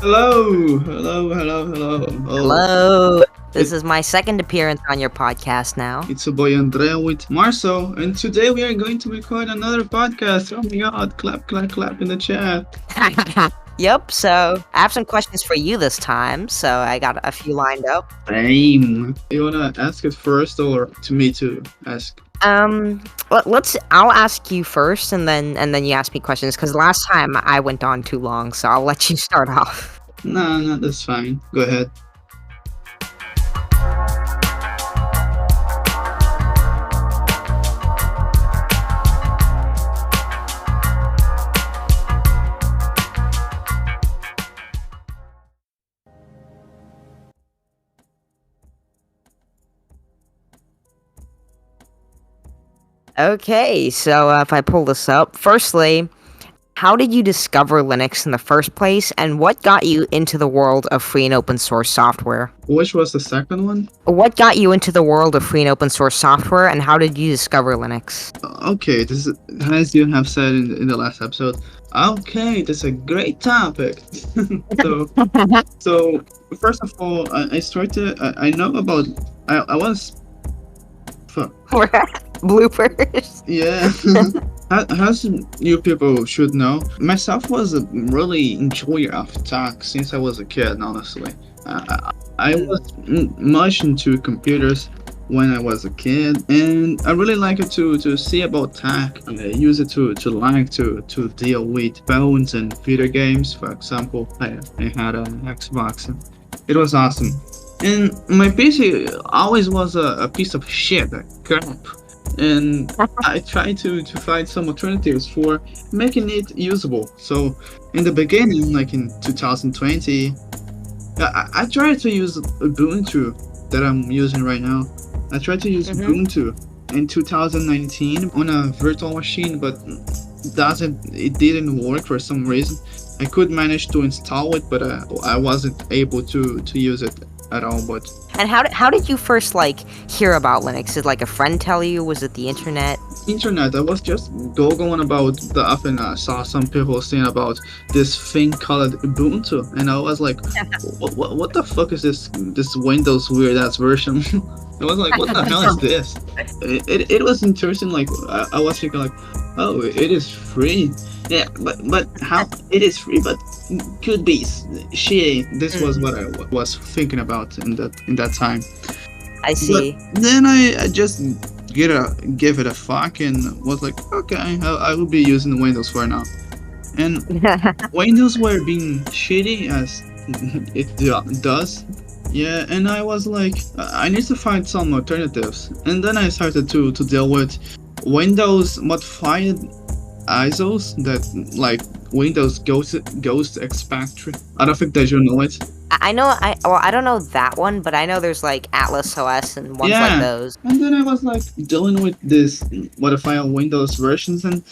Hello. Oh, Hello. This it, is my second appearance on your podcast now. it's a boy Andrea with Marcel, and today we are going to record another podcast. Oh my god, clap in the chat. Yep, so I have some questions for you this time, so I got a few lined up. Same. You wanna ask it first or to me to ask? I'll ask you first and then you ask me questions because last time I went on too long, so I'll let you start off. No, that's fine. Go ahead. Okay, so if I pull this up, firstly, how did you discover Linux in the first place, and what got you into the world of free and open source software? Which was the second one? What got you into the world of free and open source software, and how did you discover Linux? Okay, this is as you have said in the last episode. Okay, that's a great topic. so, so first of all, I started. I know about. I was. Fuck. Bloopers. Yeah. As you people should know, myself was a really enjoyer of tech since I was a kid, honestly. I was much into computers when I was a kid, and I really like it to see about tech. I use it to deal with phones and video games. For example, I had an Xbox, and it was awesome. And my PC always was a piece of shit, crap. And I tried to find some alternatives for making it usable. So in the beginning, like in 2020, I tried to use Ubuntu that I'm using right now. I tried to use Ubuntu in 2019 on a virtual machine, but it didn't work for some reason. I could manage to install it, but I wasn't able to use it at all. But And how did you first hear about Linux? Did a friend tell you? Was it the internet? internet, I was just googling about the app, and I saw some people saying about this thing called Ubuntu, and I was like, what the fuck is this Windows weird ass version? I was like, what the hell is this? It was interesting. Like I was thinking like, oh, it is free. Yeah, but how it is free, but could be shitty. This was what I was thinking about in that time. I see. But then I just give it a fuck and was like, okay, I will be using Windows for now. And Windows were being shitty as it does. Yeah, and I was like, I need to find some alternatives. And then I started to deal with Windows modified ISOs that like Windows Ghost X-Factory. I don't think that you know it. I know. I don't know that one, but I know there's Atlas OS and ones like those. And then I was like dealing with this modified Windows versions, and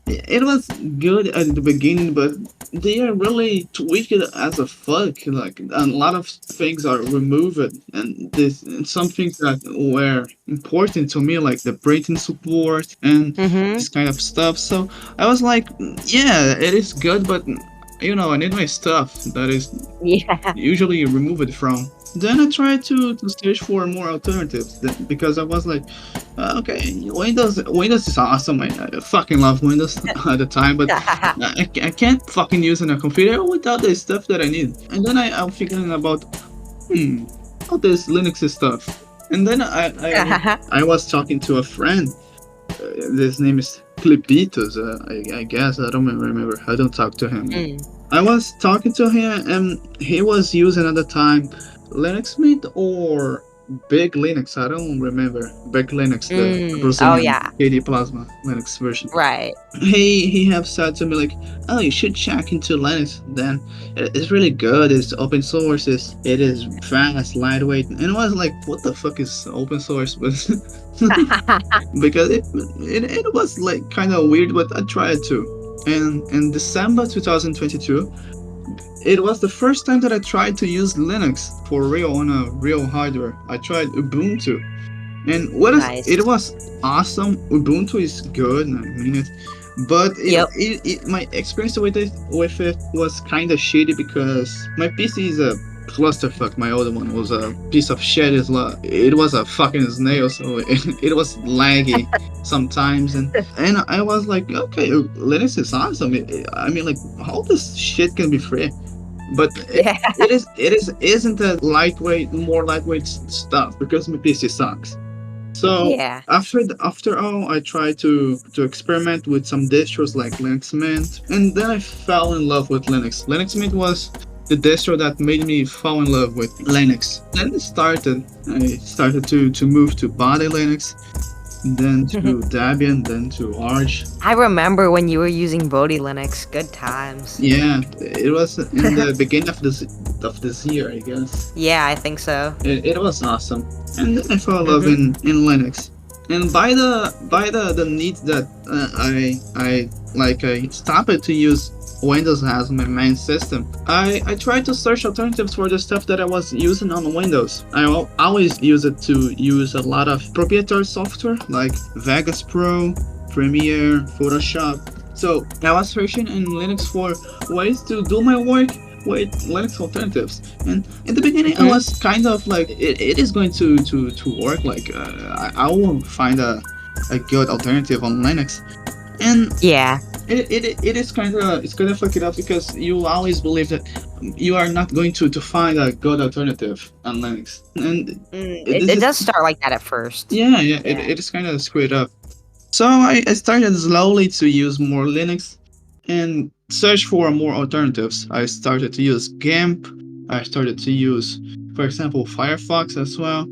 it was good at the beginning, but they are really tweaked as a fuck. Like a lot of things are removed, and some things that were important to me, like the brain support and this kind of stuff. So I was like, yeah, it is good, but I need my stuff that is usually removed from. Then I tried to search for more alternatives because I was like, okay, Windows is awesome. I fucking love Windows at the time, but I can't fucking use in a computer without the stuff that I need. And then I'm figuring about all this Linux stuff. And then I was talking to a friend. His name is Clipitos, I guess. I don't remember. I don't talk to him. I was talking to him, and he was using at the time Linux Mint or Big Linux. I don't remember. Big Linux, the Brazilian KD Plasma Linux version. Right. He have said to me like, oh, you should check into Linux. Then it's really good. It's open source. It is fast, lightweight. And I was like, what the fuck is open source? But because it was like kind of weird, but I tried to. And in December 2022, it was the first time that I tried to use Linux for real on a real hardware. I tried Ubuntu, and it was awesome. Ubuntu is good. I mean, But Yep. my experience with it was kind of shitty because my PC is a clusterfuck. My other one was a piece of shit. It was a fucking snail, so it was laggy sometimes, and I was like, okay, Linux is awesome. I mean, like, all this shit can be free, but Yeah. it isn't a more lightweight stuff because my PC sucks. So Yeah. after all, I tried to experiment with some distros like Linux Mint, and then I fell in love with Linux. Linux Mint was the distro that made me fall in love with Linux. Then I started to move to Body Linux, then to Debian, then to Arch. I remember when you were using Bodhi Linux. Good times. Yeah, it was in the beginning of this year, I guess. Yeah, I think so. It was awesome, and then I fell in love Mm-hmm. in Linux. And by the need that I stopped to use Windows as my main system, I tried to search alternatives for the stuff that I was using on Windows. I always use it to use a lot of proprietary software like Vegas Pro, Premiere, Photoshop. So I was searching in Linux for ways to do my work with Linux alternatives. And in the beginning, I was kind of like, it is going to work. Like, I will find a good alternative on Linux. And Yeah. it is kind of, it's gonna fuck it up because you always believe that you are not going to find a good alternative on Linux. And It does start like that at first. yeah, Yeah. it is kind of screwed up. So I started slowly to use more Linux and search for more alternatives. I started to use GIMP. I started to use, for example, Firefox as well.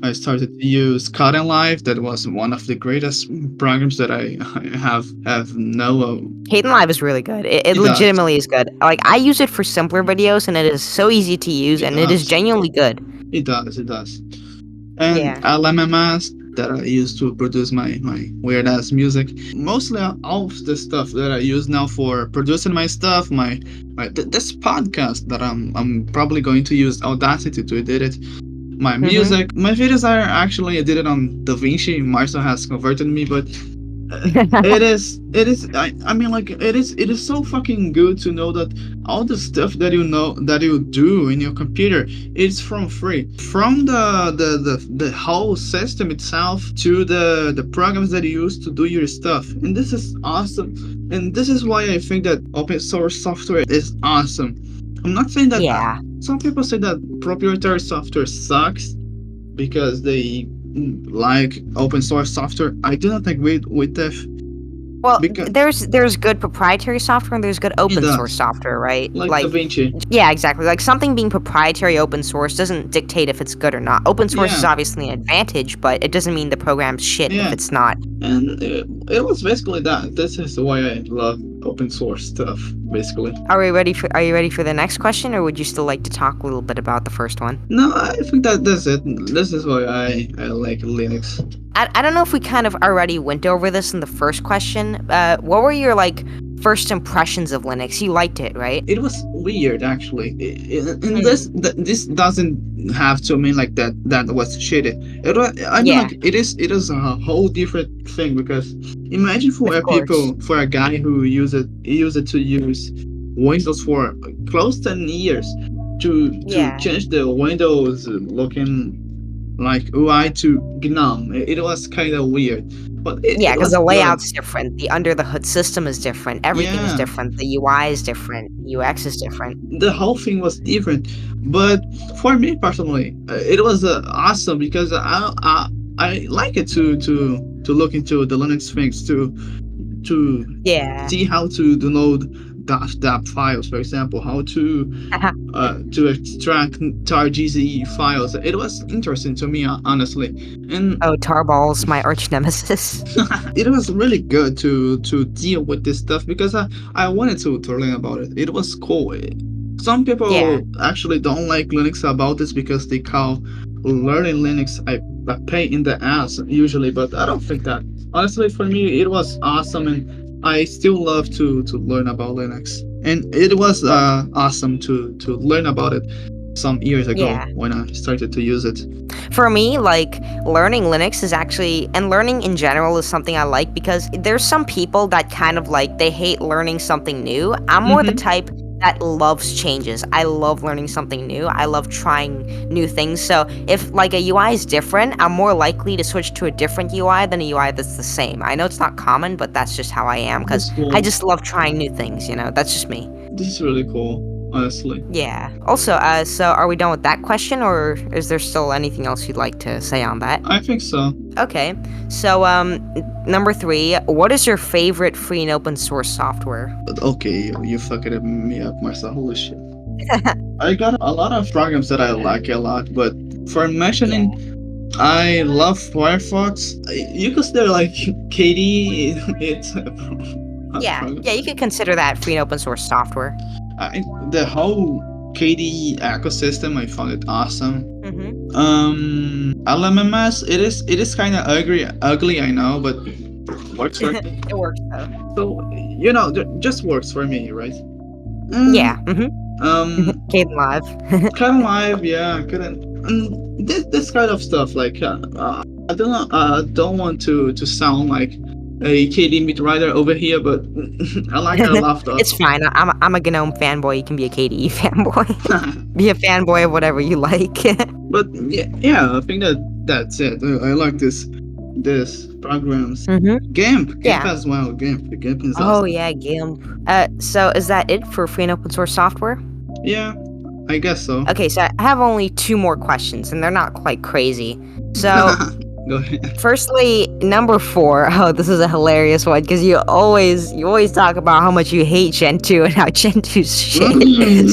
I started to use Kdenlive. That was one of the greatest programs that I have known. Kdenlive is really good. It It does. legitimately is good. Like, I use it for simpler videos, and it is so easy to use, and it is does. genuinely good. It does. And Yeah. LMMS that I use to produce my weird ass music. Mostly all of the stuff that I use now for producing my stuff, this podcast that I'm probably going to use Audacity to edit it. My music, my videos are actually edited on DaVinci. Marcel has converted me, but it is I mean, like, it is so fucking good to know that all the stuff that you do in your computer is from free, from the whole system itself to the programs that you use to do your stuff. And this is awesome, and this is why I think that open source software is awesome. I'm not saying that. Yeah. Some people say that proprietary software sucks because they like open source software. I do not agree with that. Well, Because- there's good proprietary software and there's good open does. source software, right? Like DaVinci. Yeah, exactly. Like, something being proprietary open source doesn't dictate if it's good or not. Open source is Yeah. obviously an advantage, but it doesn't mean the program's shit Yeah. if it's not. And it was basically that. This is why I love open source stuff, basically. Are you ready for the next question, or would you still like to talk a little bit about the first one? No, I think that's it. This is why I like Linux. I don't know if we kind of already went over this in the first question. What were your, like, first impressions of Linux? You liked it, right? It was weird, actually. And this doesn't have to mean like that was shitty. I mean, Yeah. like, it is a whole different thing, because imagine for Of course. for a guy who used it to use Windows for close to 10 years to Yeah. change the Windows looking like UI to GNOME. It was kind of weird, but Yeah, because was the good. layout's different. The under the hood system is different. Everything is Yeah. different. The UI is different. UX is different. The whole thing was different. But for me personally, it was awesome, because I like it to look into the Linux things, to Yeah. see how to download .dap files, for example, how to extract tar.gze files. It was interesting to me, honestly, and Oh, Tarballs, my arch nemesis. it was really good to deal with this stuff, because I wanted to learn about it. It was cool. Some people Yeah. actually don't like Linux about this because they call learning Linux a pain in the ass usually, but I don't think that. Honestly, for me, it was awesome, and I still love to learn about Linux. And it was awesome to learn about it some years ago Yeah. when I started to use it. For me, like, learning Linux is actually, and learning in general is something I like because there's some people that kind of like, they hate learning something new. I'm more the type that loves changes. I love learning something new. I love trying new things. So if like a UI is different, I'm more likely to switch to a different UI than a UI that's the same. I know it's not common, but that's just how I am because That's cool. I just love trying new things, you know? That's just me. This is really cool, honestly. Yeah. Also, so are we done with that question, or is there still anything else you'd like to say on that? I think so. Okay. So, number 3, what is your favorite free and open source software? But okay, you fucking me up, Marcel. Holy shit. I got a lot of programs that I like a lot, but for mentioning, I love Firefox. You consider like KDE, it's Yeah, you could consider that free and open source software. The whole KDE ecosystem, I found it awesome. LMMS, it is kind of ugly, I know, but works for me. It works though. So just works for me, right? Yeah. Kden Live. Kind of live, yeah. Couldn't. This kind of stuff, like I don't want to sound like a KD meat writer over here, but I like a lot of. It's fine. I'm a GNOME fanboy. You can be a KDE fanboy. Be a fanboy of whatever you like. But yeah, I think that's it. I like this programs. GIMP as well. GIMP is awesome. Oh yeah, GIMP. So is that it for free and open source software? Yeah, I guess so. Okay, so I have only 2 more questions, and they're not quite crazy. So, go ahead. Firstly, number 4. Oh, this is a hilarious one because you always talk about how much you hate Gentoo and how Gentoo's shit.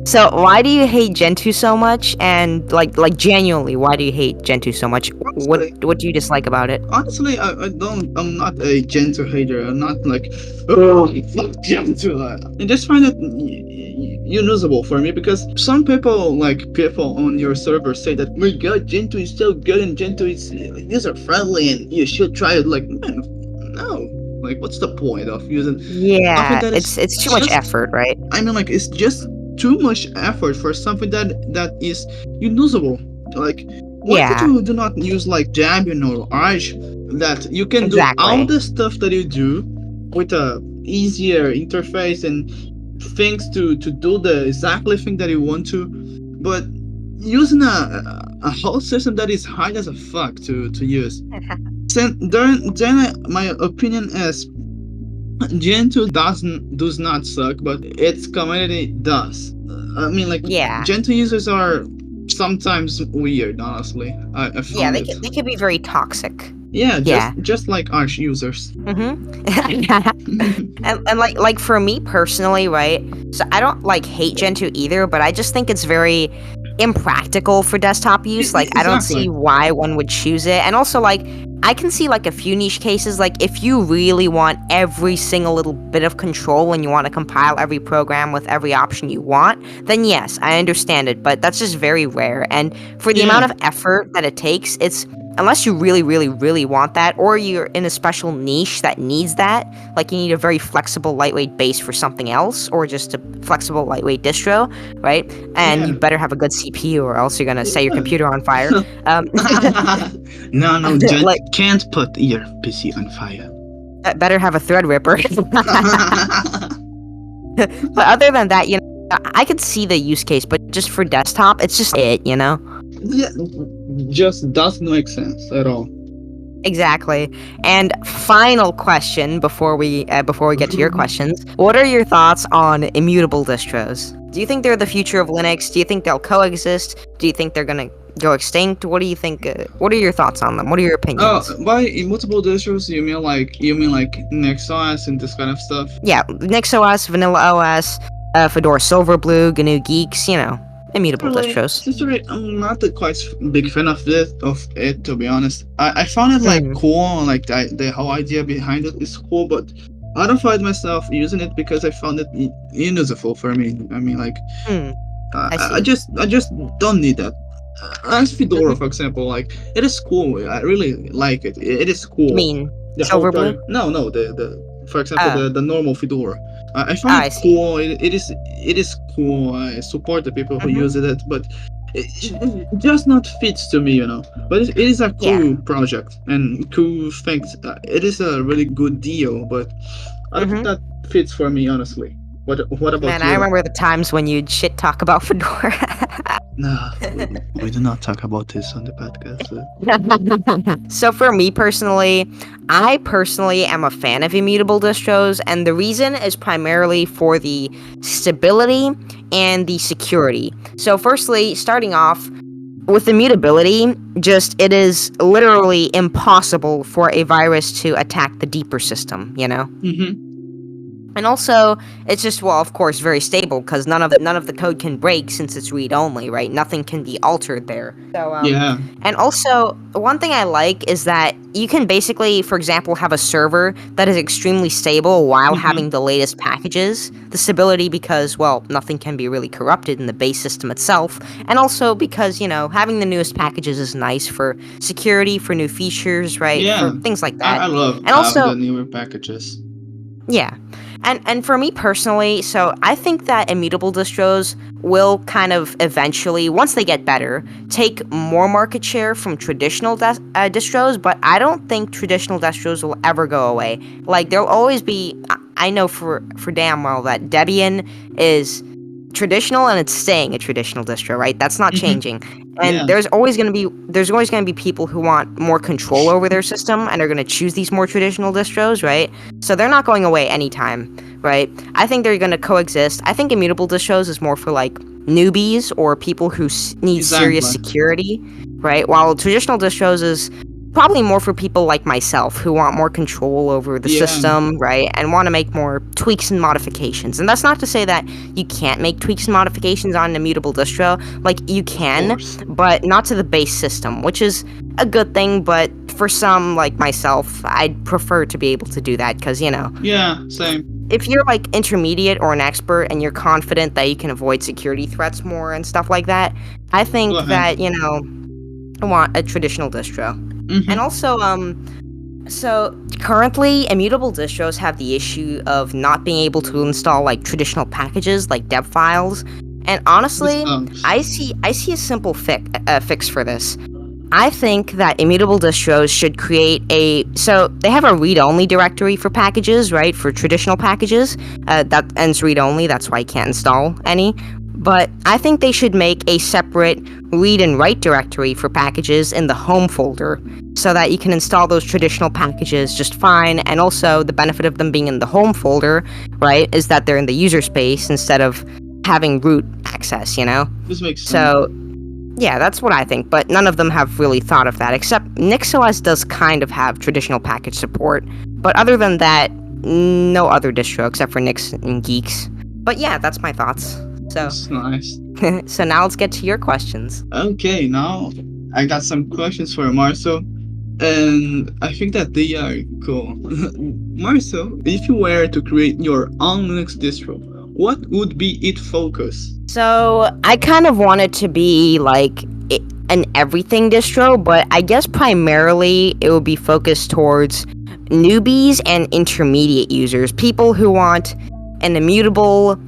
So why do you hate Gentoo so much? And like genuinely, why do you hate Gentoo so much? Honestly, what do you dislike about it? Honestly, I'm not a Gentoo hater. I'm not like, oh, fuck Gentoo. I just find it unusable for me because some people on your server say that, my god, Gentoo is so good and Gentoo is user friendly and you should try it. Like, man, no. Like, what's the point of using? Yeah, it's too much effort, right? I mean, like, it's just too much effort for something that is unusable. Like, why did you do not use like Debian or Arch that you can do all the stuff that you do with a easier interface and things to do the exactly thing that you want to, but using a whole system that is hard as a fuck to use. Then my opinion is Gentoo does not suck, but its community does. I mean, like, Gentoo users are sometimes weird, honestly. I found they can be very toxic. Yeah, just like Arch users. And like for me personally, right? So I don't like hate Gentoo either, but I just think it's very impractical for desktop use. Like, I don't see why one would choose it. And also, like, I can see like a few niche cases, like if you really want every single little bit of control and you want to compile every program with every option you want, then yes, I understand it, but that's just very rare. And for the amount of effort that it takes, it's, unless you really, really, really want that, or you're in a special niche that needs that, like you need a very flexible, lightweight base for something else, or just a flexible, lightweight distro, right? And you better have a good CPU, or else you're gonna set your computer on fire. No, can't put your PC on fire. Better have a Threadripper. But other than that, I could see the use case, but just for desktop, it's just you know? Yeah, just doesn't make sense at all. Exactly. And final question before we get to your questions, what are your thoughts on immutable distros? Do you think they're the future of Linux? Do you think they'll coexist? Do you think they're gonna go extinct? What do you think? What are your thoughts on them? What are your opinions? By immutable distros, you mean like NixOS and this kind of stuff? Yeah, NixOS, Vanilla OS, Fedora Silverblue, GNU Geeks, immutable distros. Sincerely, I'm not a quite big fan of it, to be honest. I found it cool, like the whole idea behind it is cool, but I don't find myself using it because I found it unusable for me. I mean, like, I just don't need that. As Fedora, for example, like, it is cool. I really like it. It is cool. You mean the Silverblue? No, for example, the normal Fedora. I find it cool. It is cool. I support the people who use it, but it just not fits to me, you know. But it is a Yeah. cool project and cool things. It is a really good deal, but I don't think Mm-hmm. that fits for me, honestly. What about Man, I you? remember the times when you'd shit talk about Fedora. Nah, we do not talk about this on the podcast. So for me personally, I personally am a fan of immutable distros, and the reason is primarily for the stability and the security. So firstly, starting off with immutability, just it is literally impossible for a virus to attack the deeper system, you know? Mm-hmm. And also, it's just, well, of course, very stable because none of the code can break since it's read only, right? Nothing can be altered there. So, Yeah. and also one thing I like is that you can basically, for example, have a server that is extremely stable while Mm-hmm. having the latest packages. The stability because, well, nothing can be really corrupted in the base system itself, and also because having the newest packages is nice for security, for new features, right? Yeah. For things like I that, love and having also, the newer packages. yeah. And for me personally, so I think that immutable distros will kind of eventually, once they get better, take more market share from traditional distros, but I don't think traditional distros will ever go away. Like, there'll always be, I know for damn well that Debian is traditional and it's staying a traditional distro, right? That's not Mm-hmm. changing. And Yeah. there's always going to be people who want more control over their system and are going to choose these more traditional distros, right? So they're not going away anytime, right? I think they're going to coexist. I think immutable distros is more for like newbies or people who need serious Exactly. security, right? While traditional distros is probably more for people like myself who want more control over the Yeah. system, right? And want to make more tweaks and modifications. And that's not to say that you can't make tweaks and modifications on an immutable distro. Like, you Of can, course. but not to the base system, which is a good thing. But for some, like myself, I'd prefer to be able to do that because, Yeah. Same. if you're like intermediate or an expert and you're confident that you can avoid security threats more and stuff like that, I think Go ahead. that, I want a traditional distro. Mm-hmm. And also, so currently, immutable distros have the issue of not being able to install like traditional packages like deb files. And honestly, I see a simple fix for this. I think that immutable distros should create so they have a read-only directory for packages, right? For traditional packages, that ends read-only. That's why you can't install any. But I think they should make a separate read and write directory for packages in the home folder so that you can install those traditional packages just fine. And also, the benefit of them being in the home folder, right, is that they're in the user space instead of having root access, This makes sense. So, yeah, that's what I think. But none of them have really thought of that, except NixOS does kind of have traditional package support. But other than that, no other distro except for Nix and Geeks. But yeah, that's my thoughts. So, That's nice. so now let's get to your questions. Okay, now I got some questions for Marcel, and I think that they are cool. Marcel, if you were to create your own Linux distro, what would be its focus? So I kind of want it to be like an everything distro, but I guess primarily it would be focused towards newbies and intermediate users, people who want an immutable,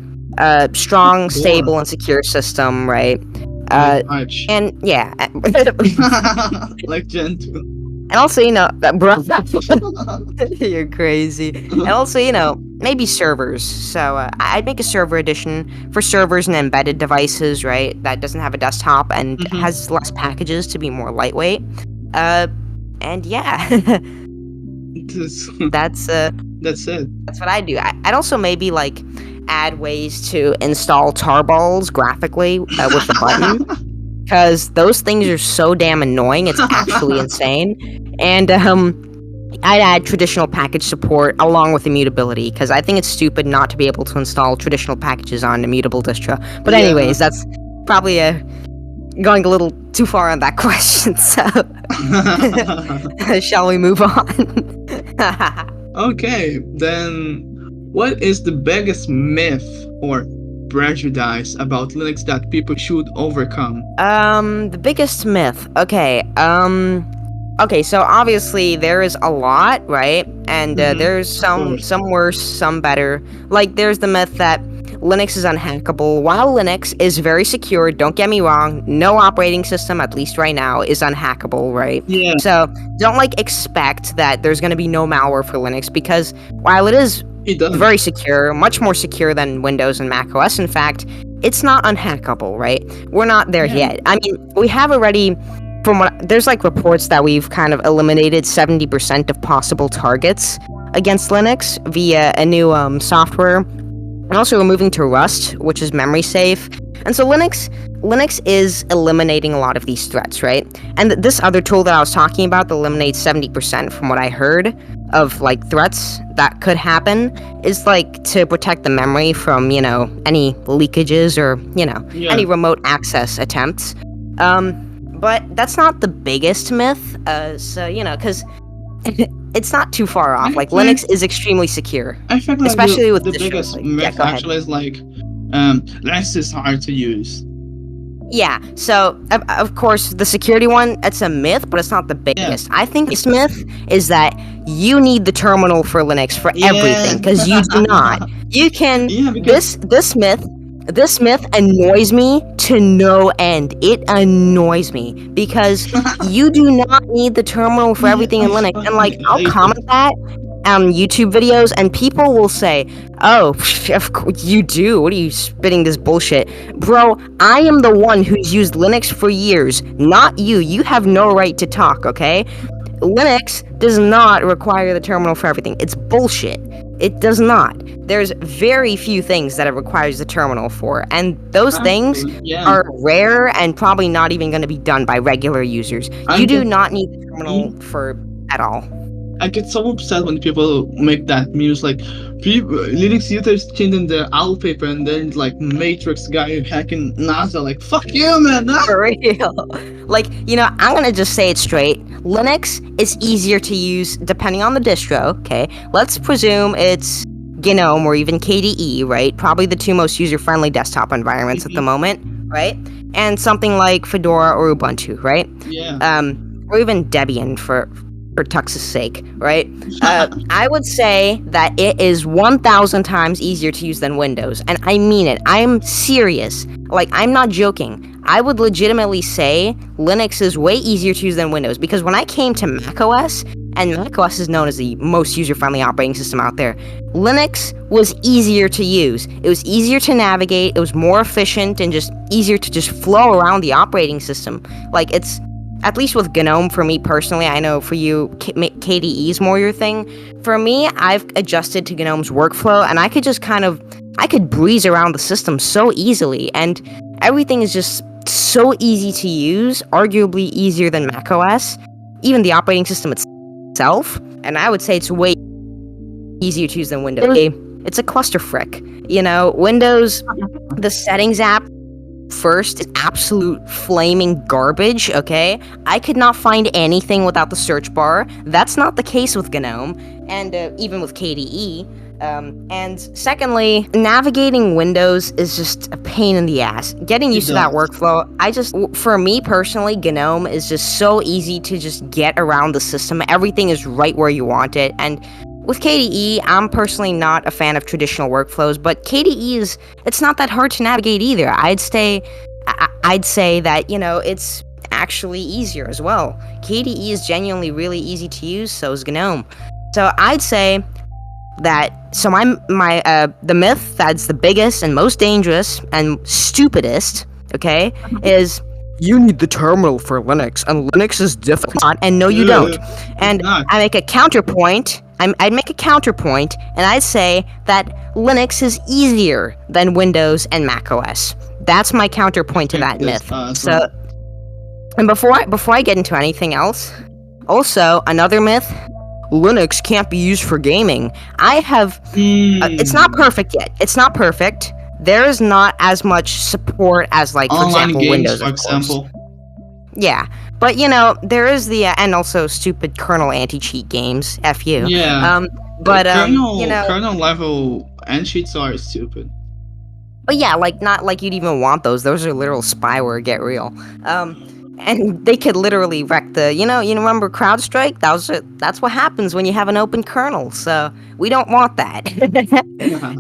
strong, stable, and secure system, right? Much. And yeah, Like Gentoo. and also, bro, you're crazy. And also, maybe servers. So I'd make a server edition for servers and embedded devices, right? That doesn't have a desktop and Mhm. has less packages to be more lightweight. And yeah, That's that's it. that's what I do. I'd also maybe like add ways to install tarballs graphically with the button, because those things are so damn annoying. It's actually insane. And I'd add traditional package support along with immutability, because I think it's stupid not to be able to install traditional packages on immutable distro. But Yeah. anyways, that's probably going a little too far on that question. So shall we move on? Okay, then what is the biggest myth or prejudice about Linux that people should overcome? The biggest myth. Okay. Okay, so obviously there is a lot, right? And Mhm, there's of course. some worse, some better. Like, there's the myth that Linux is unhackable. While Linux is very secure, don't get me wrong, no operating system, at least right now, is unhackable, right? Yeah. So don't like expect that there's going to be no malware for Linux, because while it is very secure, much more secure than Windows and Mac OS, in fact, it's not unhackable, right? We're not there yet. I mean, we have already, there's like reports that we've kind of eliminated 70% of possible targets against Linux via a new software, and also we're moving to Rust, which is memory safe. And so Linux is eliminating a lot of these threats, right? And this other tool that I was talking about that eliminates 70% from what I heard of like threats that could happen is like to protect the memory from, you know, any leakages or, you know, any remote access attempts. But that's not the biggest myth, so, you know, because it's not too far off. Like, Linux is extremely secure. I think like especially with the biggest myth actually is like, Linux is hard to use. Yeah, so, of course, the security one, it's a myth, but it's not the biggest. I think this myth is that you need the terminal for Linux for everything, because you do not. You can, this myth annoys me to no end. It annoys me, because you do not need the terminal for everything in Linux. And, like, I'll comment that on YouTube videos, and people will say, oh, of course you do. What are you spitting this bullshit? Bro, I am the one who's used Linux for years, not you. You have no right to talk, okay? Linux does not require the terminal for everything. It's bullshit. It does not. There's very few things that it requires the terminal for, and those things are rare and probably not even going to be done by regular users. You do not need the terminal for at all. I get so upset when people make that news, like Linux users changing their wallpaper and then like Matrix guy hacking NASA. Like, fuck you, man. For real. Like, you know, I'm gonna just say it straight. Linux is easier to use depending on the distro. Okay, let's presume it's GNOME or even KDE, right? Probably the two most user-friendly desktop environments at the moment, right? And something like Fedora or Ubuntu, right? Yeah. Or even Debian for Tux's sake, right? I would say that it is 1,000 times easier to use than Windows, and I mean it. I'm serious. Like, I'm not joking. I would legitimately say Linux is way easier to use than Windows, because when I came to macOS, and macOS is known as the most user-friendly operating system out there, Linux was easier to use. It was easier to navigate, it was more efficient, and just easier to just flow around the operating system. Like, it's at least with GNOME, for me personally, I know for you, KDE is more your thing. For me, I've adjusted to GNOME's workflow, and I could just I could breeze around the system so easily, and everything is just so easy to use, arguably easier than macOS, even the operating system itself, and I would say it's way easier to use than Windows. It's a cluster frick. You know, Windows, the settings app, first is absolute flaming garbage, okay? I could not find anything without the search bar. That's not the case with GNOME, and even with KDE. And secondly, navigating Windows is just a pain in the ass. Getting used to that workflow, for me personally, GNOME is just so easy to just get around the system. Everything is right where you want it, and with KDE, I'm personally not a fan of traditional workflows, but KDE it's not that hard to navigate either. I'd say that, you know, it's actually easier as well. KDE is genuinely really easy to use, so is GNOME. So I'd say that, the myth that's the biggest and most dangerous and stupidest, okay, is you need the terminal for Linux, and Linux is difficult, and no, you don't. And I make a counterpoint. I'd make a counterpoint, and I'd say that Linux is easier than Windows and macOS. That's my counterpoint to that myth. So, and before I get into anything else, also another myth: Linux can't be used for gaming. It's not perfect yet. It's not perfect. There is not as much support as, like, for online example, games, Windows, for example. Yeah, but, you know, there is the, and also stupid kernel anti-cheat games, F you. Yeah. You know, kernel level anti-cheats are stupid. But yeah, like, not like you'd even want those. Those are literal spyware, get real. And they could literally wreck the, you remember CrowdStrike? That's what happens when you have an open kernel, so we don't want that.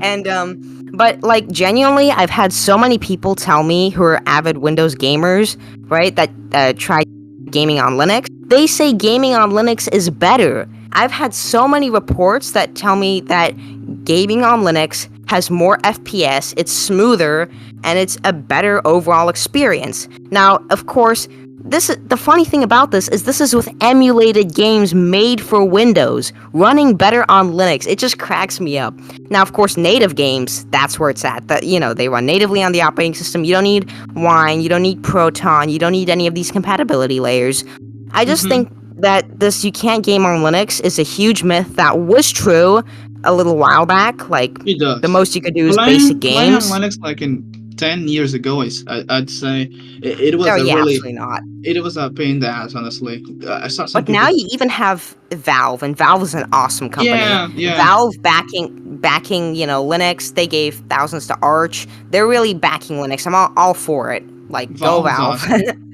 And, But like genuinely, I've had so many people tell me who are avid Windows gamers, right, that try gaming on Linux. They say gaming on Linux is better. I've had so many reports that tell me that gaming on Linux has more FPS, it's smoother, and it's a better overall experience. Now, of course, the funny thing about this is with emulated games made for Windows, running better on Linux. It just cracks me up. Now, of course, native games, that's where it's at. They run natively on the operating system. You don't need Wine, you don't need Proton, you don't need any of these compatibility layers. I just think that this you can't game on Linux is a huge myth that was true a little while back. Like, the most you could do is basic games. Playing on Linux, like in 10 years ago, I'd say it was absolutely not. It was a pain in the ass, honestly. But now you even have Valve, and Valve is an awesome company. Yeah. Valve backing Linux. They gave thousands to Arch. They're really backing Linux. I'm all for it. Like, go Valve. Awesome.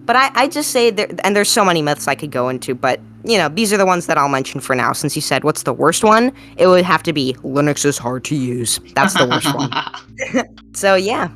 But I just say and there's so many myths I could go into, but these are the ones that I'll mention for now. Since you said what's the worst one, it would have to be Linux is hard to use. That's the worst one. So yeah.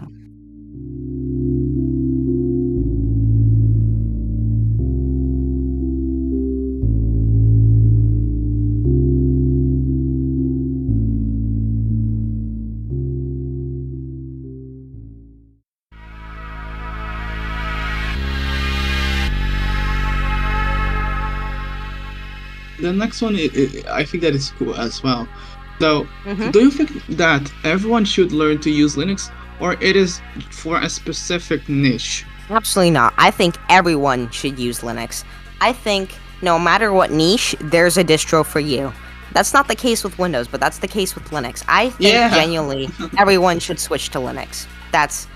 The next one, I think that is cool as well. So, do you think that everyone should learn to use Linux, or it is for a specific niche? Absolutely not. I think everyone should use Linux. I think no matter what niche, there's a distro for you. That's not the case with Windows, but that's the case with Linux. I think genuinely everyone should switch to Linux. That's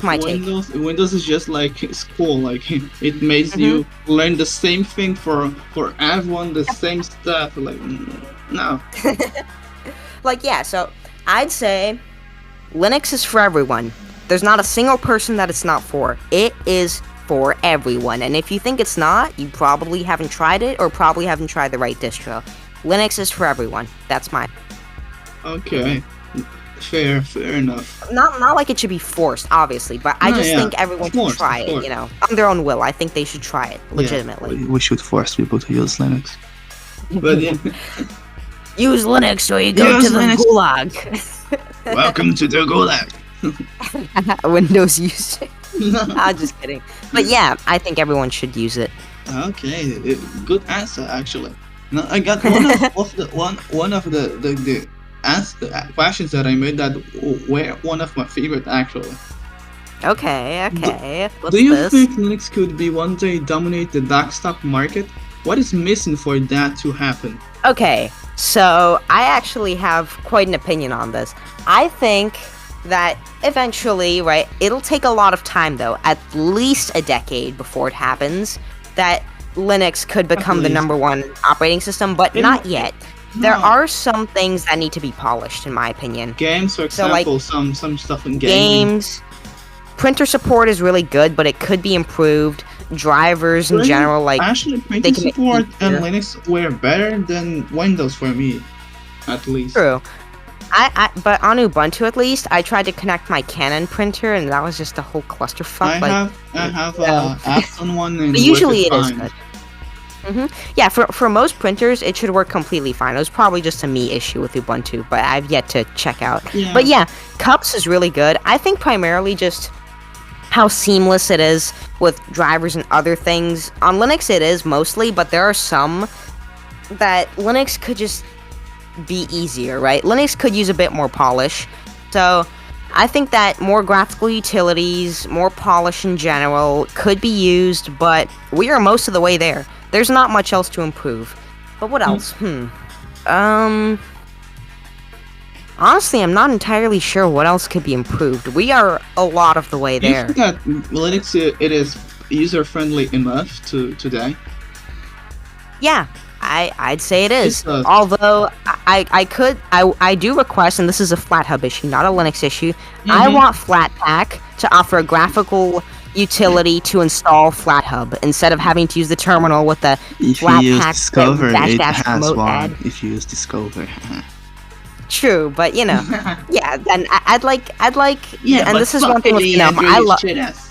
my take. Windows is just like school. Like, it makes you learn the same thing for everyone, the same stuff. Like, no. Like, yeah, so I'd say Linux is for everyone. There's not a single person that it's not for. It is for everyone. And if you think it's not, you probably haven't tried it or probably haven't tried the right distro. Linux is for everyone. That's mine. Okay. Fair enough. Not like it should be forced, obviously, but I just think everyone should try it, on their own will. I think they should try it, legitimately. Yeah, we should force people to use Linux. But use Linux or you go to the Gulag. Welcome to the Gulag. Windows user. I'm just kidding. But yeah, I think everyone should use it. Okay, good answer, actually. Now, I got one of the questions that I made that were one of my favorite, actually. Okay. Do you think Linux could be one day dominate the desktop market? What is missing for that to happen? Okay, so I actually have quite an opinion on this. I think that eventually, right, it'll take a lot of time though, at least a decade before it happens, that Linux could become the #1 operating system, but not yet. There are some things that need to be polished, in my opinion. Games, for example, some stuff in games. Printer support is really good, but it could be improved. Drivers in general, like actually, printer support and Linux were better than Windows for me, at least. True. But on Ubuntu, at least, I tried to connect my Canon printer, and that was just a whole clusterfuck. I have apps on one, and usually it is good. Yeah, for most printers, it should work completely fine. It was probably just a me issue with Ubuntu, but I've yet to check out. Yeah. But yeah, Cups is really good. I think primarily just how seamless it is with drivers and other things. On Linux it is mostly, but there are some that Linux could just be easier, right? Linux could use a bit more polish. So I think that more graphical utilities, more polish in general could be used, but we are most of the way there. There's not much else to improve. But what else? Honestly, I'm not entirely sure what else could be improved. We are a lot of the way there. Do you think that Linux it is user-friendly enough today? Yeah, I'd say it is. Although I do request, and this is a FlatHub issue, not a Linux issue. I want Flatpak to offer a graphical utility to install FlatHub instead of having to use the terminal with the Flatpak Discover, dash remote add. If you use Discover. True, but you know, yeah. Then I'd like, Yeah, and but this is one thing with the GNOME. Android is shit ass.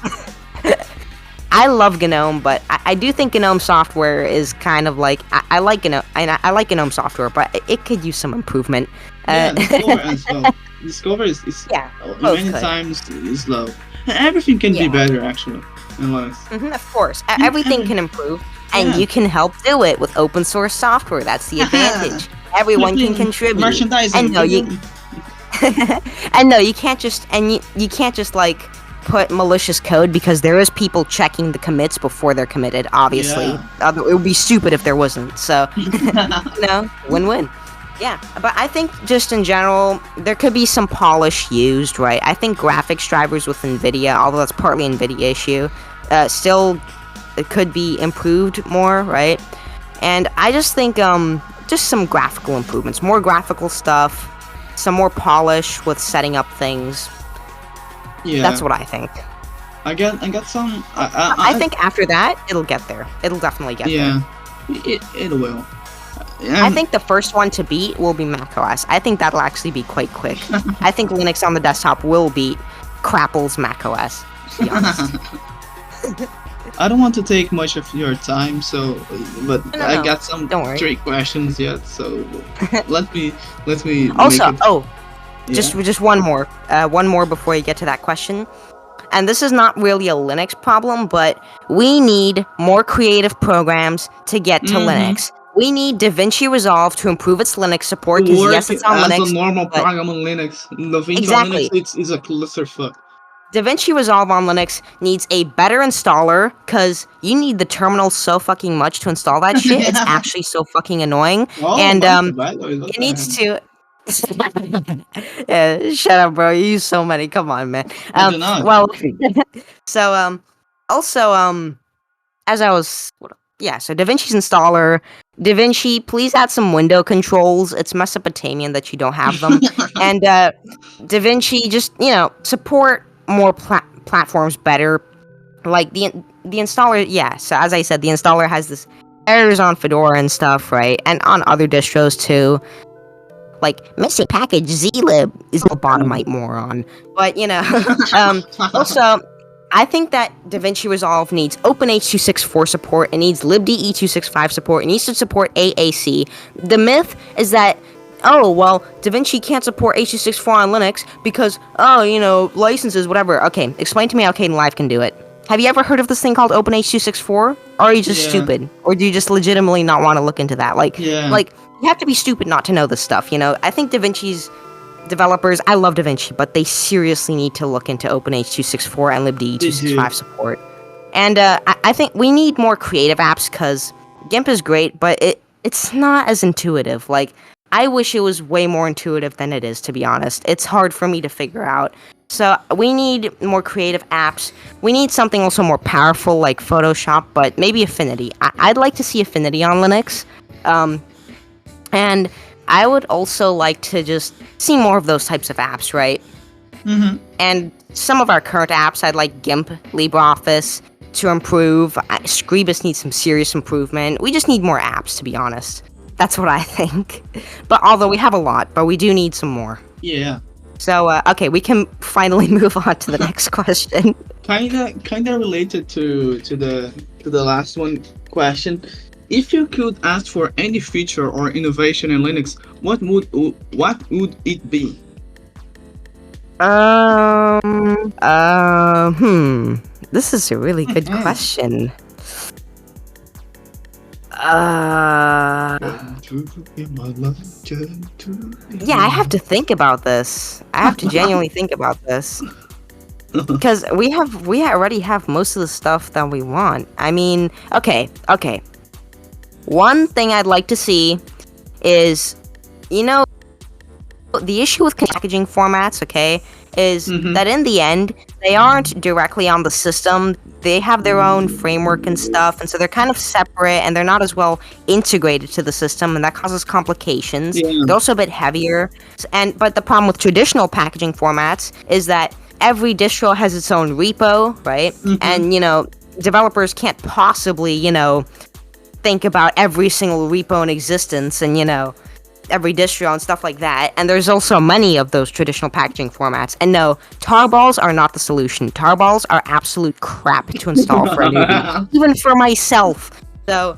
I love GNOME, but I do think GNOME software is kind of like I like GNOME, and I like GNOME software, but it could use some improvement. Yeah, Discover as well. Discover is Yeah, many could. times is low. Everything can be better actually, in Linux. Of course, everything can improve, and you can help do it with open source software. That's the advantage. Everyone can contribute. Merchandising. And no, you and no, you can't just you can't just like put malicious code because there is people checking the commits before they're committed. Obviously, it would be stupid if there wasn't. So, win-win. Yeah, but I think just in general, there could be some polish used, right? I think graphics drivers with NVIDIA, although that's partly an NVIDIA issue, still it could be improved more, right? And I just think just some graphical improvements, more graphical stuff, some more polish with setting up things. Yeah, that's what I think. I got some. I think after that, it'll get there. It'll definitely get there. Yeah, it will. I think the first one to beat will be macOS. I think that'll actually be quite quick. I think Linux on the desktop will beat Crapple's macOS, to be honest. I don't want to take much of your time, but No, I got some don't worry. 3 questions yet, so let me. Also, make it, just one more before you get to that question. And this is not really a Linux problem, but we need more creative programs to get to Linux. We need DaVinci Resolve to improve its Linux support, because yes, it's on Linux. As a normal program on Linux. DaVinci Exactly. on Linux is a clusterfuck. DaVinci Resolve on Linux needs a better installer, because you need the terminal so fucking much to install that shit. It's actually so fucking annoying. And it needs to... Yeah, shut up, bro. You use so many. Come on, man. Well, so, also, as I was... so DaVinci's installer... DaVinci, please add some window controls. It's Mesopotamian that you don't have them. And DaVinci, just, support more platforms better. Like, the installer, so as I said, the installer has this errors on Fedora and stuff, right? And on other distros, too. Like, missing package zlib is a bottomite moron. But, also... I think that DaVinci Resolve needs OpenH264 support, it needs libde265 support, it needs to support AAC. The myth is that, DaVinci can't support H264 on Linux because, licenses, whatever. Okay, explain to me how Kdenlive can do it. Have you ever heard of this thing called OpenH264? Or are you just stupid? Or do you just legitimately not want to look into that? Like, you have to be stupid not to know this stuff, I think DaVinci's developers, I love DaVinci, but they seriously need to look into OpenH264 and libde265 support. And I think we need more creative apps, because GIMP is great, but it's not as intuitive. Like, I wish it was way more intuitive than it is, to be honest. It's hard for me to figure out. So we need more creative apps. We need something also more powerful, like Photoshop, but maybe Affinity. I'd like to see Affinity on Linux. And I would also like to just see more of those types of apps, right? And some of our current apps, I'd like GIMP, LibreOffice to improve. Scribus needs some serious improvement. We just need more apps, to be honest. That's what I think. But although we have a lot, but we do need some more. Yeah. So, okay, we can finally move on to the next question. Kinda related to the last one question. If you could ask for any feature or innovation in Linux, what would it be? This is a really good question. Yeah, I have to think about this. I have to genuinely think about this. Because we already have most of the stuff that we want. I mean, okay. One thing I'd like to see is, the issue with packaging formats, okay, is that in the end, they aren't directly on the system. They have their own framework and stuff, and so they're kind of separate, and they're not as well integrated to the system, and that causes complications. Yeah. They're also a bit heavier. But the problem with traditional packaging formats is that every distro has its own repo, right? And, developers can't possibly, think about every single repo in existence and, every distro and stuff like that. And there's also many of those traditional packaging formats. And no, tarballs are not the solution. Tarballs are absolute crap to install for a newbie, even for myself. So,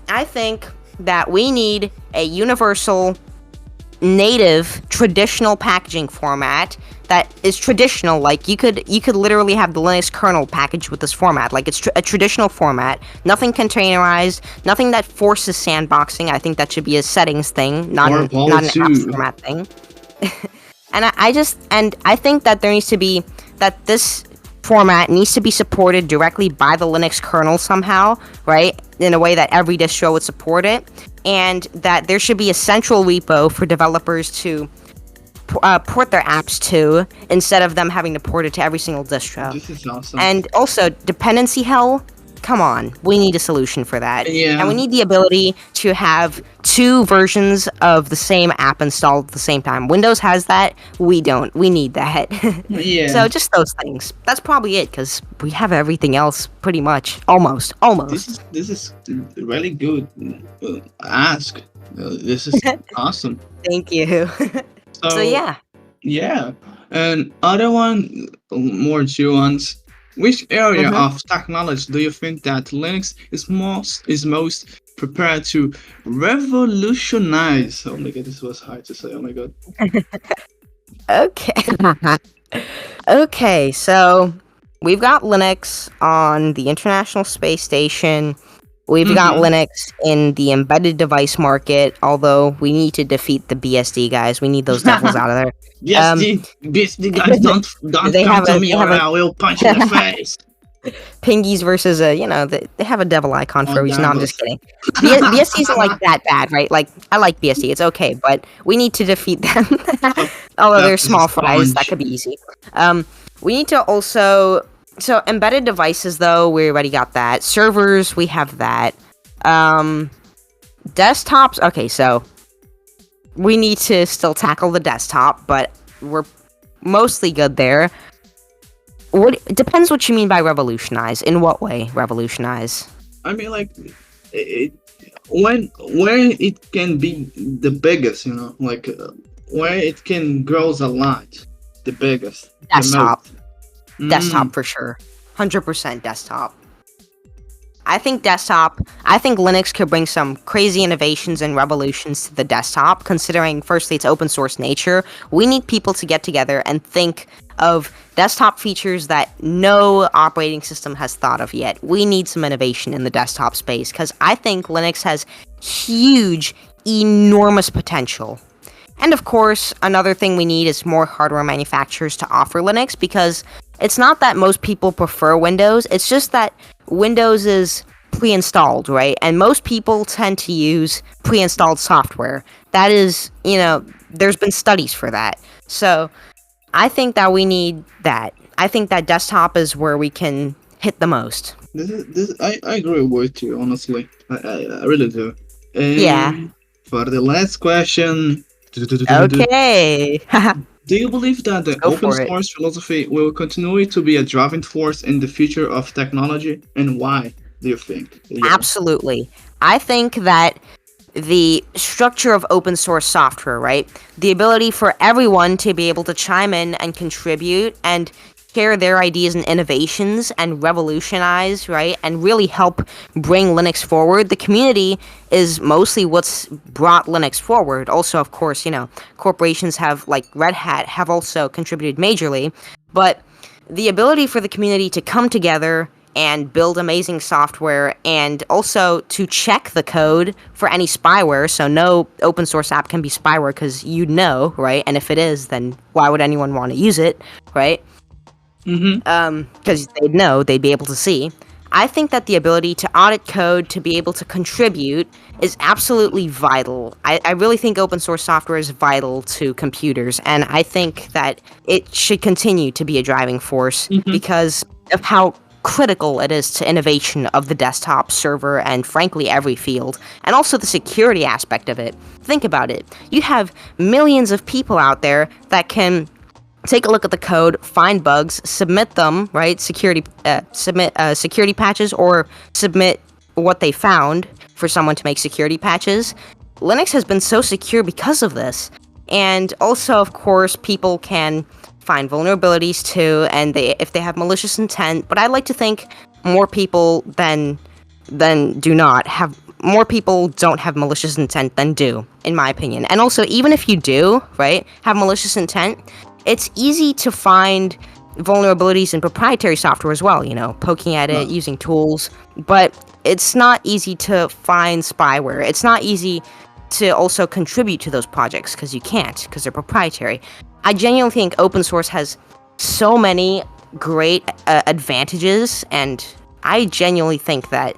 I think that we need a universal, native, traditional packaging format that is traditional. Like you could literally have the Linux kernel packaged with this format. Like it's a traditional format, nothing containerized, nothing that forces sandboxing. I think that should be a settings thing, not an apps format thing. And I think that there needs to be that this format needs to be supported directly by the Linux kernel somehow, right? In a way that every distro would support it, and that there should be a central repo for developers to port their apps to, instead of them having to port it to every single distro. This is awesome. And also, dependency hell, come on, we need a solution for that. Yeah. And we need the ability to have 2 versions of the same app installed at the same time. Windows has that, we don't. We need that. Yeah. So just those things. That's probably it, because we have everything else pretty much. Almost. This is really good ask. This is awesome. Thank you. So yeah. Yeah. And other one, more nuanced. Which area of technology do you think that Linux is most prepared to revolutionize? Oh my god, this was hard to say. Oh my god. Okay. Okay, so we've got Linux on the International Space Station. We've got Linux in the embedded device market, although we need to defeat the BSD guys. We need those devils out of there. BSD guys, don't come to me or I will punch you in the face. Pingies versus they have a devil icon for a reason. No, I'm just kidding. BSD isn't like that bad, right? Like, I like BSD, it's okay, but we need to defeat them. Although they're small fries, that could be easy. We need to also... So, embedded devices, though, we already got that. Servers, we have that. Desktops, okay, so... We need to still tackle the desktop, but we're mostly good there. It depends what you mean by revolutionize. In what way, revolutionize? I mean, like, where it can be the biggest, like, where it can grow a lot, the biggest. Desktop. Desktop for sure. 100% desktop. I think Linux could bring some crazy innovations and revolutions to the desktop, considering firstly its open source nature. We need people to get together and think of desktop features that no operating system has thought of yet. We need some innovation in the desktop space, because I think Linux has huge, enormous potential. And of course, another thing we need is more hardware manufacturers to offer Linux, because it's not that most people prefer Windows, it's just that Windows is pre-installed, right? And most people tend to use pre-installed software. That is, there's been studies for that. So, I think that we need that. I think that desktop is where we can hit the most. I agree with you, honestly. I really do. Yeah. For the last question... Okay. Do you believe that the open source philosophy will continue to be a driving force in the future of technology, and why do you think? Yeah. Absolutely. I think that the structure of open source software, right? The ability for everyone to be able to chime in and contribute and share their ideas and innovations and revolutionize, right? And really help bring Linux forward. The community is mostly what's brought Linux forward. Also, of course, corporations have, like Red Hat, have also contributed majorly. But the ability for the community to come together and build amazing software, and also to check the code for any spyware. So no open source app can be spyware, because right? And if it is, then why would anyone want to use it, right? Because they'd be able to see. I think that the ability to audit code, to be able to contribute, is absolutely vital. I really think open source software is vital to computers, and I think that it should continue to be a driving force because of how critical it is to innovation of the desktop, server, and frankly every field, and also the security aspect of it. Think about it. You have millions of people out there that can take a look at the code, find bugs, submit them, right? Submit security patches, or submit what they found for someone to make security patches. Linux has been so secure because of this. And also, of course, people can find vulnerabilities too, and if they have malicious intent. But I like to think more people than do not have. More people don't have malicious intent than do, in my opinion. And also, even if you do, right, have malicious intent, it's easy to find vulnerabilities in proprietary software as well, poking at it, using tools. But it's not easy to find spyware. It's not easy to also contribute to those projects because you can't, because they're proprietary. I genuinely think open source has so many great advantages, and I genuinely think that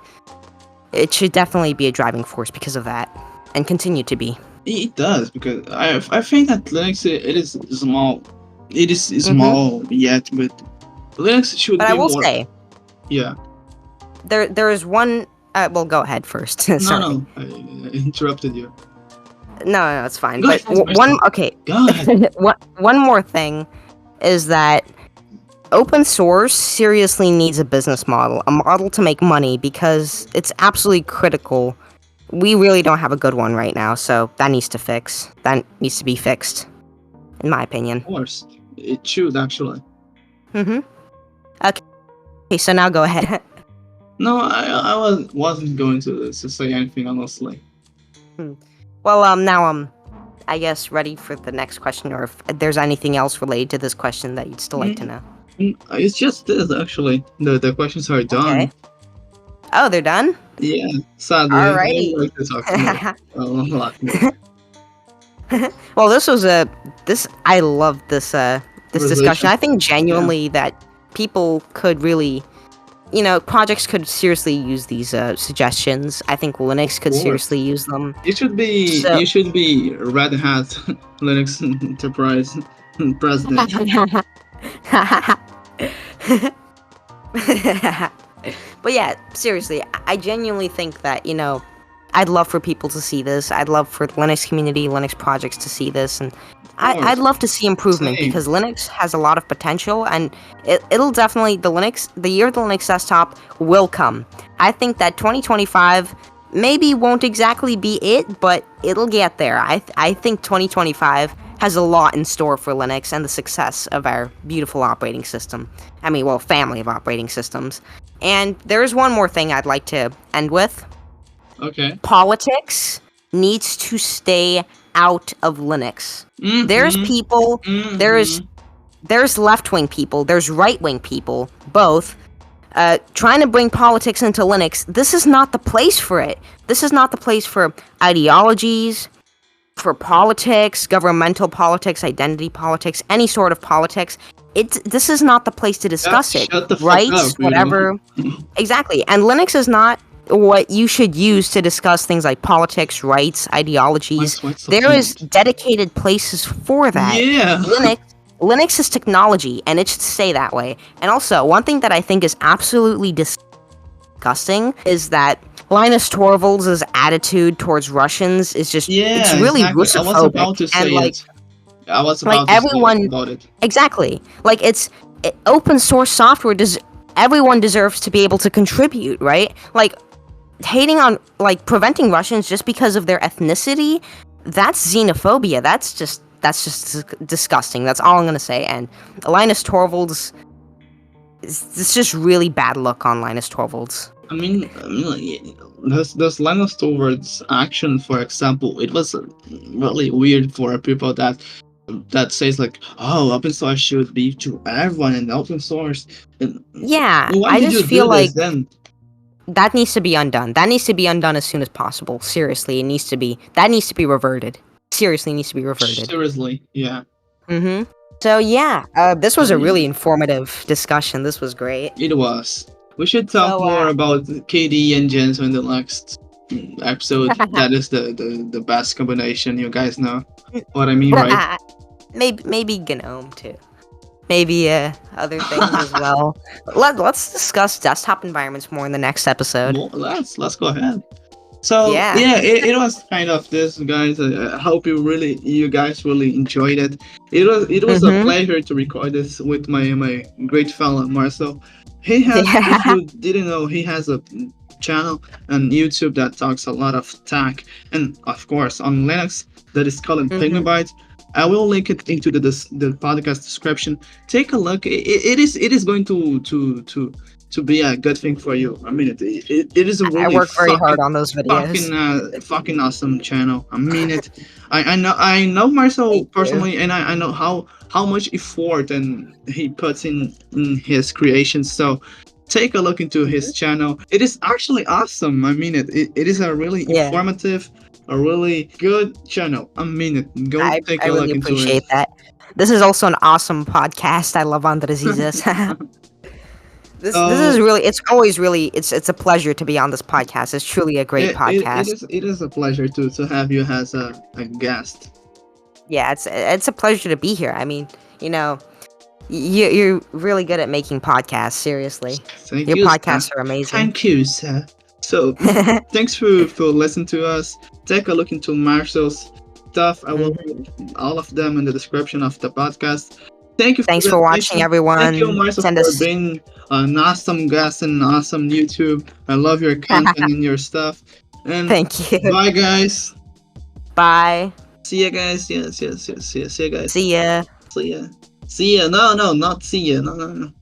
it should definitely be a driving force because of that, and continue to be. It does, because I think that Linux, it is small. It is small yet, but Linux should But be I will more. say, Yeah. there is one. Well, go ahead first. Sorry. No, I interrupted you. No, it's fine. Go But ahead, one, okay. Go ahead. One more thing is that open source seriously needs a business model, a model to make money, because it's absolutely critical. We really don't have a good one right now, so that needs to fix. That needs to be fixed, in my opinion. Of course, it should actually. Okay, so now go ahead. No, I wasn't going to say anything, honestly. Well, now I guess ready for the next question, or if there's anything else related to this question that you'd still like to know. It's just this, actually. The questions are done. Okay. Oh, they're done? Yeah, sadly. Alrighty. I would like to talk more, a lot more. Well, I love this discussion. I think genuinely that people could really, projects could seriously use these suggestions. I think Linux could seriously use them. You should be Red Hat Linux Enterprise President. But yeah, seriously, I genuinely think that, I'd love for people to see this. I'd love for the Linux community, Linux projects to see this, and I'd love to see improvement. Same. Because Linux has a lot of potential, and it'll definitely, the year of the Linux desktop will come. I think that 2025 maybe won't exactly be it, but it'll get there. I think 2025 has a lot in store for Linux and the success of our beautiful operating system. Family of operating systems. And there's one more thing I'd like to end with. Okay. Politics needs to stay out of Linux. Mm-hmm. There's people, there's left-wing people, there's right-wing people, both, trying to bring politics into Linux. This is not the place for it. This is not the place for ideologies, for politics, governmental politics, identity politics, any sort of politics. This is not the place to discuss it. Shut the fuck Rights, up, whatever. Exactly. And Linux is not what you should use to discuss things like politics, rights, ideologies. There is dedicated places for that. Yeah. Linux is technology, and it should stay that way. And also, one thing that I think is absolutely disgusting is that Linus Torvalds' attitude towards Russians is just, it's really Russophobic. I was about to say it. I was about to say about it. Exactly. Open source software, everyone deserves to be able to contribute, right? Hating on, preventing Russians just because of their ethnicity, that's xenophobia. That's just disgusting. That's all I'm gonna say. And Linus Torvalds, it's just really bad luck on Linus Torvalds. This Linus Torvalds action, for example, it was really weird for people that says open source should be to everyone and open source. Yeah, I just feel like that needs to be undone. That needs to be undone as soon as possible. Seriously, that needs to be reverted. Seriously, needs to be reverted. Seriously, yeah. So yeah, this was a really informative discussion. This was great. It was. We should talk more about KDE and Genso in the next episode. That is the best combination. You guys know what I mean, right? Maybe GNOME too. Maybe other things as well. Let's discuss desktop environments more in the next episode. Well, let's go ahead. So yeah, it was kind of this, guys. I hope you guys really enjoyed it. It was a pleasure to record this with my great fellow Marcel. He has, if you didn't know, he has a channel on YouTube that talks a lot of tech, and of course on Linux that is called Penguinbyte. I will link it into the podcast description. Take a look. It is going to be a good thing for you. I mean, it is a really I work very hard on those videos. Fucking awesome channel. I mean it. I know Marcel personally, and I know how much effort and he puts in his creations. So take a look into his channel. It is actually awesome. I mean it. It is a really informative, a really good channel. I mean it. Go take a look into it. I really appreciate that. This is also an awesome podcast. I love Andrezizas. This is really, it's always really, it's a pleasure to be on this podcast. It's truly a great podcast. It is a pleasure to have you as a guest. Yeah, it's a pleasure to be here. I mean, you know, you're really good at making podcasts, seriously. Your podcasts are amazing. Thank you, sir. So, thanks for listening to us. Take a look into Marcel's stuff. I will put all of them in the description of the podcast. Thank you. Thanks for watching, everyone. Thank you, Marcel, for being an awesome guest and awesome YouTube. I love your content and your stuff. And thank you. Bye, guys. Bye. See ya, guys. Yes. See ya, guys. See ya. See ya. No, not see ya. No.